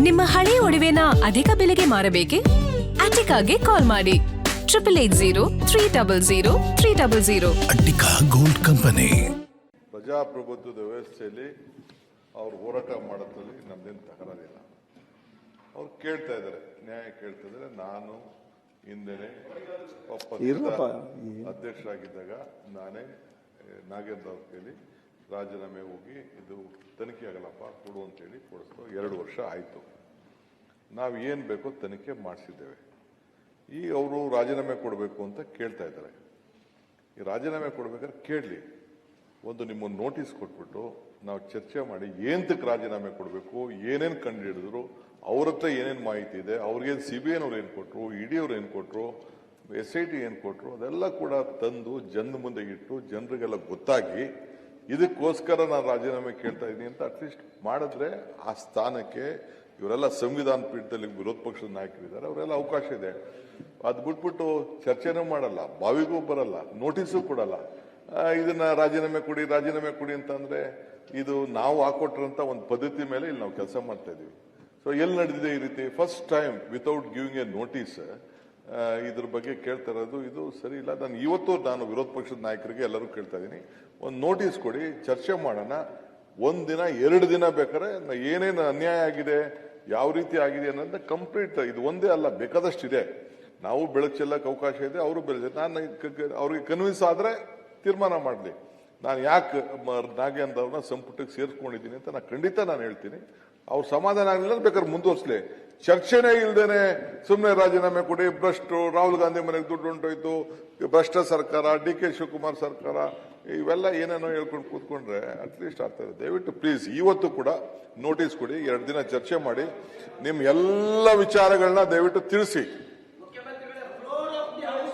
ನಿಮ್ಮ ಹಳೆ ಒಡವೆನ ಅಧಿಕ ಬೆಲೆಗೆ ಮಾರಬೇಕೆ? ಅಟಿಕಾಗೆ ಕಾಲ್ ಮಾಡಿ 8803000300. Attica gold company. ಪ್ರಜಾಪ್ರಭುತ್ವದ ವ್ಯವಸ್ಥೆಯಲ್ಲಿ ಅವ್ರು ಹೋರಾಟ ಮಾಡೋದ್ರಲ್ಲಿ ನಮ್ದೇನು ತಕರಾರಿಲ್ಲ. ಅವ್ರು ಕೇಳ್ತಾ ಇದ್ದಾರೆ, ನ್ಯಾಯ ಕೇಳ್ತಾ ಇದ್ದಾರೆ. ನಾನು ಹಿಂದೆನೆ ಅಧ್ಯಕ್ಷರಾಗಿದ್ದಾಗ ನಾನೇ ನಾಗೇಂದ್ರ ಅವ್ರ ಕೈಲಿ ರಾಜೀನಾಮೆ ಹೋಗಿ ಇದು ತನಿಖೆ ಆಗಲ್ಲಪ್ಪ ಕೊಡು ಅಂತೇಳಿ ಕೊಡಿಸ್ತು. 2 ವರ್ಷ ಆಯಿತು. ನಾವು ಏನು ಬೇಕೋ ತನಿಖೆ ಮಾಡಿಸಿದ್ದೇವೆ. ಈಗ ಅವರು ರಾಜೀನಾಮೆ ಕೊಡಬೇಕು ಅಂತ ಕೇಳ್ತಾ ಇದ್ದಾರೆ. ಈ ರಾಜೀನಾಮೆ ಕೊಡ್ಬೇಕಾದ್ರೆ ಕೇಳಲಿ, ಒಂದು ನಿಮ್ಮನ್ನು ನೋಟಿಸ್ ಕೊಟ್ಬಿಟ್ಟು ನಾವು ಚರ್ಚೆ ಮಾಡಿ ಏನಕ್ಕೆ ರಾಜೀನಾಮೆ ಕೊಡಬೇಕು, ಏನೇನು ಕಂಡು ಹಿಡಿದ್ರು, ಅವ್ರ ಹತ್ರ ಏನೇನು ಮಾಹಿತಿ ಇದೆ, ಅವ್ರಿಗೇನು CBI ಅವ್ರು ಏನು ಕೊಟ್ಟರು, ED ಅವ್ರು ಏನು ಕೊಟ್ಟರು, SIT ಏನು ಕೊಟ್ಟರು, ಅದೆಲ್ಲ ಕೂಡ ತಂದು ಜನರ ಮುಂದೆ ಇಟ್ಟು ಜನರಿಗೆಲ್ಲ ಗೊತ್ತಾಗಿ ಇದಕ್ಕೋಸ್ಕರ ನಾನು ರಾಜೀನಾಮೆ ಕೇಳ್ತಾ ಇದ್ದೀನಿ ಅಂತ ಅಟ್ಲೀಸ್ಟ್ ಮಾಡಿದ್ರೆ ಆ ಸ್ಥಾನಕ್ಕೆ ಇವರೆಲ್ಲ ಸಂವಿಧಾನ ಪೀಠದಲ್ಲಿ ವಿರೋಧ ಪಕ್ಷದ ನಾಯಕರಿದ್ದಾರೆ, ಅವರೆಲ್ಲ ಅವಕಾಶ ಇದೆ. ಅದು ಬಿಟ್ಬಿಟ್ಟು ಚರ್ಚೆನೂ ಮಾಡಲ್ಲ, ಬಾವಿಗೂ ಬರಲ್ಲ, ನೋಟಿಸು ಕೊಡಲ್ಲ. ಇದನ್ನ ರಾಜೀನಾಮೆ ಕೊಡಿ ಅಂತ ಅಂದ್ರೆ ಇದು ನಾವು ಹಾಕೊಟ್ರಂತ ಒಂದು ಪದ್ಧತಿ ಮೇಲೆ ಇಲ್ಲಿ ನಾವು ಕೆಲಸ ಮಾಡ್ತಾ ಇದೀವಿ. ಸೊ ಎಲ್ಲಿ ನಡೆದಿದೆ ಈ ರೀತಿ? First time without giving A notice ಇದ್ರ ಬಗ್ಗೆ ಕೇಳ್ತಾ ಇರೋದು ಇದು ಸರಿ ಇಲ್ಲ. ನಾನು ವಿರೋಧ ಪಕ್ಷದ ನಾಯಕರಿಗೆ ಎಲ್ಲರೂ ಕೇಳ್ತಾ ಇದ್ದೀನಿ, ಒಂದು ನೋಟಿಸ್ ಕೊಡಿ, ಚರ್ಚೆ ಮಾಡೋಣ. 1 ದಿನ 2 ದಿನ ಬೇಕಾದ್ರೆ ಏನೇನು ಅನ್ಯಾಯ ಆಗಿದೆ, ಯಾವ ರೀತಿ ಆಗಿದೆ ಅನ್ನೋದನ್ನ ಕಂಪ್ಲೀಟ್, ಇದು ಒಂದೇ ಅಲ್ಲ ಬೇಕಾದಷ್ಟಿದೆ. ನಾವು ಬೆಳಕು ಚೆಲ್ಲಕ್ಕೆ ಅವಕಾಶ ಇದೆ, ಅವರು ಬೆಳೆದ ನಾನು ಅವ್ರಿಗೆ ಕನ್ವಿನ್ಸ್ ಆದ್ರೆ ತೀರ್ಮಾನ ಮಾಡಲಿ. ನಾನು ಯಾಕೆ ನಾಗೇಂದ್ರ ಅವ್ರನ್ನ ಸಂಪುಟಕ್ಕೆ ಸೇರಿಸ್ಕೊಂಡಿದ್ದೀನಿ ಅಂತ ಖಂಡಿತ ನಾನು ಹೇಳ್ತೀನಿ. ಅವ್ರು ಸಮಾಧಾನ ಆಗಲಿಲ್ಲ ಬೇಕಾದ್ರೆ ಮುಂದುವರ್ಸ್ಲಿ. ಚರ್ಚೆನೇ ಇಲ್ದೇನೆ ಸುಮ್ಮನೆ ರಾಜೀನಾಮೆ ಕೊಡಿ, ಭ್ರಷ್ಟು, ರಾಹುಲ್ ಗಾಂಧಿ ಮನೆಗೆ ದುಡ್ಡು ಹೊಂಟೋಯ್ತು, ಭ್ರಷ್ಟ ಸರ್ಕಾರ, DK ಶಿವಕುಮಾರ್ ಸರ್ಕಾರ, ಇವೆಲ್ಲ ಏನೇನೋ ಹೇಳ್ಕೊಂಡು ಕೂತ್ಕೊಂಡ್ರೆ ಅಟ್ಲೀಸ್ಟ್ ಆಗ್ತದೆ. ದಯವಿಟ್ಟು ಪ್ಲೀಸ್ ಇವತ್ತು ಕೂಡ ನೋಟಿಸ್ ಕೊಡಿ, 2 ದಿನ ಚರ್ಚೆ ಮಾಡಿ, ನಿಮ್ ಎಲ್ಲ ವಿಚಾರಗಳನ್ನ ದಯವಿಟ್ಟು ತಿಳಿಸಿ.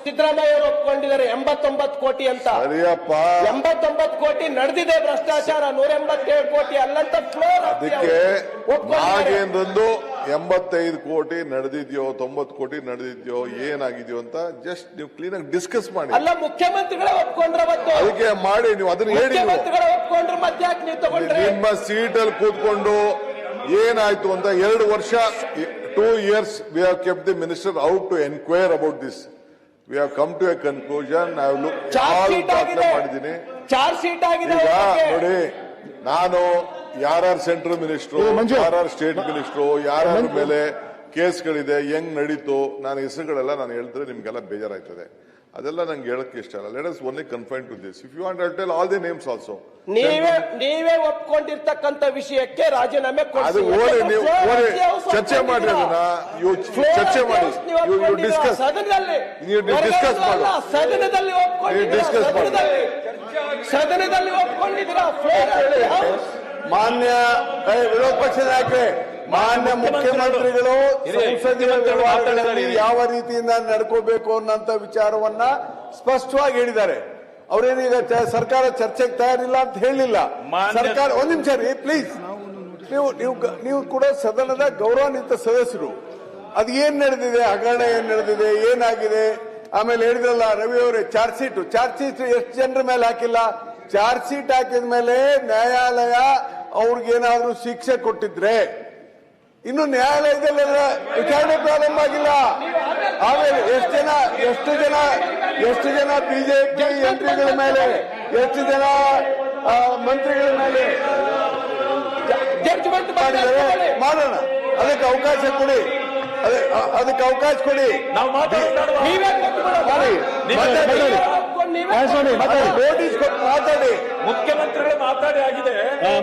ಸಿದ್ದರಾಮಯ್ಯ ಅವರು ಒಪ್ಕೊಂಡಿದ್ದಾರೆ 89 ಕೋಟಿ ಅಂತ. ಸರಿಯಪ್ಪ, 89 ಕೋಟಿ ನಡೆದಿದೆ ಭ್ರಷ್ಟಾಚಾರ, 187 ಕೋಟಿ ಅಲ್ಲಂತ ಫ್ಲೋರ್. ಅದಕ್ಕೆ ನಾಗೇಂದ್ರಂದು 85 ಕೋಟಿ ನಡೆದಿದ್ಯೋ 90 ಕೋಟಿ ನಡೆದಿದ್ಯೋ ಏನಾಗಿದ್ಯೋ ಅಂತ ಜಸ್ಟ್ ನೀವು ಕ್ಲೀನ್ ಆಗಿ ಡಿಸ್ಕಸ್ ಮಾಡಿ. ಅಲ್ಲ, ಮುಖ್ಯಮಂತ್ರಿಗಳೇ ಒಪ್ಕೊಂಡ್ರೆ ಮತ್ತೆ ಅದಕ್ಕೆ ಮಾಡಿ, ನೀವು ಅದನ್ನ ಹೇಳಿ. ಮುಖ್ಯಮಂತ್ರಿಗಳೇ ಒಪ್ಕೊಂಡ್ರೆ ಮತ್ತೆ ಯಾಕೆ ನೀವು ತಗೊಂಡ್ರೆ? ನಿಮ್ಮ ಸೀಟಲ್ಲಿ ಕೂತ್ಕೊಂಡು ಏನಾಯ್ತು ಅಂತ 2 ವರ್ಷ 2 years we have kept the minister out to inquire about this. We have come to a conclusion. I have looked all ಮಾಡಿದ್ದೀನಿ. ಚಾರ್ಜ್ ಶೀಟ್ ಆಗಿದೆ. ಈಗ ನೋಡಿ, ನಾನು ಯಾರ್ಯಾರು ಸೆಂಟ್ರಲ್ ಮಿನಿಸ್ಟ್ರು, ಯಾರ್ಯಾರು ಸ್ಟೇಟ್ ಮಿನಿಸ್ಟ್ರು, ಯಾರ್ಯಾರ ಮೇಲೆ ಕೇಸ್ಗಳಿದೆ, ಹೆಂಗ್ ನಡೀತು, ನಾನು ಹೆಸರುಗಳೆಲ್ಲ ನಾನು ಹೇಳಿದ್ರೆ ನಿಮ್ಗೆಲ್ಲ ಬೇಜಾರಾಯ್ತದೆ. ಅದೆಲ್ಲ ನಂಗೆ ಹೇಳಕ್ಕೆ ಇಷ್ಟ ಇಲ್ಲ. Let us only confine to this. If you want to tell all the names also. ನೀವೇ ಒಪ್ಕೊಂಡಿರ್ತಕ್ಕಂಥ ವಿಷಯಕ್ಕೆ ರಾಜೀನಾಮೆ ಅದು ನೀವು ಚರ್ಚೆ ಮಾಡಿ, ಅದನ್ನ ಚರ್ಚೆ ಮಾಡಿ, ನೀವು ಡಿಸ್ಕಸ್ ಸದನದಲ್ಲಿ ಒಪ್ಕೊಂಡಿದ್ದೀರಾ? ಮಾನ್ಯ ವಿರೋಧ ಪಕ್ಷದ ನಾಯಕರೇ, ಮಾನ್ಯ ಮುಖ್ಯಮಂತ್ರಿಗಳು ಸಂಸದೀಯ ವ್ಯವಹಾರಗಳಲ್ಲಿ ಯಾವ ರೀತಿಯಿಂದ ನಡ್ಕೋಬೇಕು ಅನ್ನೋಂಥ ವಿಚಾರವನ್ನ ಸ್ಪಷ್ಟವಾಗಿ ಹೇಳಿದ್ದಾರೆ. ಅವರೇನೀಗ ಸರ್ಕಾರ ಚರ್ಚೆಗೆ ತಯಾರಿಲ್ಲ ಅಂತ ಹೇಳಿಲ್ಲ. ಸರ್ಕಾರ, ಒಂದ್ ನಿಮಿಷ ರೀ ಪ್ಲೀಸ್, ನೀವು ಕೂಡ ಸದನದ ಗೌರವಾನ್ವಿತ ಸದಸ್ಯರು. ಅದು ಏನ್ ನಡೆದಿದೆ, ಹಗರಣ ಏನ್ ನಡೆದಿದೆ, ಏನಾಗಿದೆ, ಆಮೇಲೆ ಹೇಳಿದ್ರಲ್ಲ ರವಿ ಅವರೇ, ಚಾರ್ಜ್ ಶೀಟ್ ಎಷ್ಟು ಜನರ ಮೇಲೆ ಹಾಕಿಲ್ಲ. ಚಾರ್ಜ್ ಶೀಟ್ ಹಾಕಿದ ಮೇಲೆ ನ್ಯಾಯಾಲಯ ಅವ್ರಿಗೇನಾದ್ರೂ ಶಿಕ್ಷೆ ಕೊಟ್ಟಿದ್ರೆ ಇನ್ನು ನ್ಯಾಯಾಲಯದಲ್ಲೆಲ್ಲ ವಿಚಾರಣೆ ಪ್ರಾರಂಭ ಆಗಿಲ್ಲ. ಆಮೇಲೆ ಎಷ್ಟು ಜನ ಬಿಜೆಪಿ ಎಂಪಿಗಳ ಮೇಲೆ, ಎಷ್ಟು ಜನ ಮಂತ್ರಿಗಳ ಮೇಲೆ ಜಡ್ಜ್ಮೆಂಟ್ ಮಾಡಿದ್ದಾರೆ. ಮಾಡೋಣ, ಅದಕ್ಕೆ ಅವಕಾಶ ಕೊಡಿ, ಅದಕ್ಕೆ ಅವಕಾಶ ಕೊಡಿ. ನೋಟಿಸ್ ಕೊಟ್ಟು ಮಾತಾಡಿ. ಮುಖ್ಯಮಂತ್ರಿಗಳು ಮಾತಾಡಿ ಆಗಿದೆ.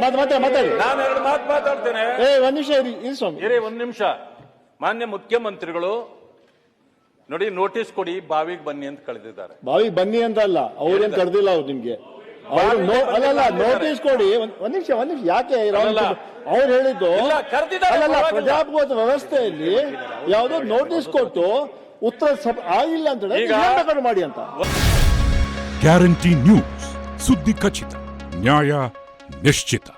ಮಾತಾಡಿ. ನಾನು 2 ಮಾತು ಮಾತಾಡ್ತೇನೆ. ಒಂದ್ ನಿಮಿಷ. ಮಾನ್ಯ ಮುಖ್ಯಮಂತ್ರಿಗಳು ನೋಡಿ, ನೋಟಿಸ್ ಕೊಡಿ, ಬಾವಿಗೆ ಬನ್ನಿ ಅಂತ ಕಳೆದಿದ್ದಾರೆ. ಬಾವಿಗೆ ಬನ್ನಿ ಅಂತ ಅಲ್ಲ, ಅವ್ರೇನ್ ಕರೆದಿಲ್ಲ. ಅವ್ರು ನಿಮ್ಗೆ ಅಲ್ಲ, ನೋಟಿಸ್ ಕೊಡಿ. ಒಂದ್ ನಿಮಿಷ ಯಾಕೆ ಅವ್ರು ಹೇಳಿದ್ದು? ಪ್ರಜಾಪ್ರಭುತ್ವ ವ್ಯವಸ್ಥೆಯಲ್ಲಿ ಯಾವುದೋ ನೋಟಿಸ್ ಕೊಟ್ಟು ಉತ್ತರ ಆಗಿಲ್ಲ ಅಂತ ಮಾಡಿ ಅಂತ. ಗ್ಯಾರಂಟಿ ನ್ಯೂಸ್, ಸುದ್ದಿ ಖಚಿತ, ನ್ಯಾಯ ನಿಶ್ಚಿತ.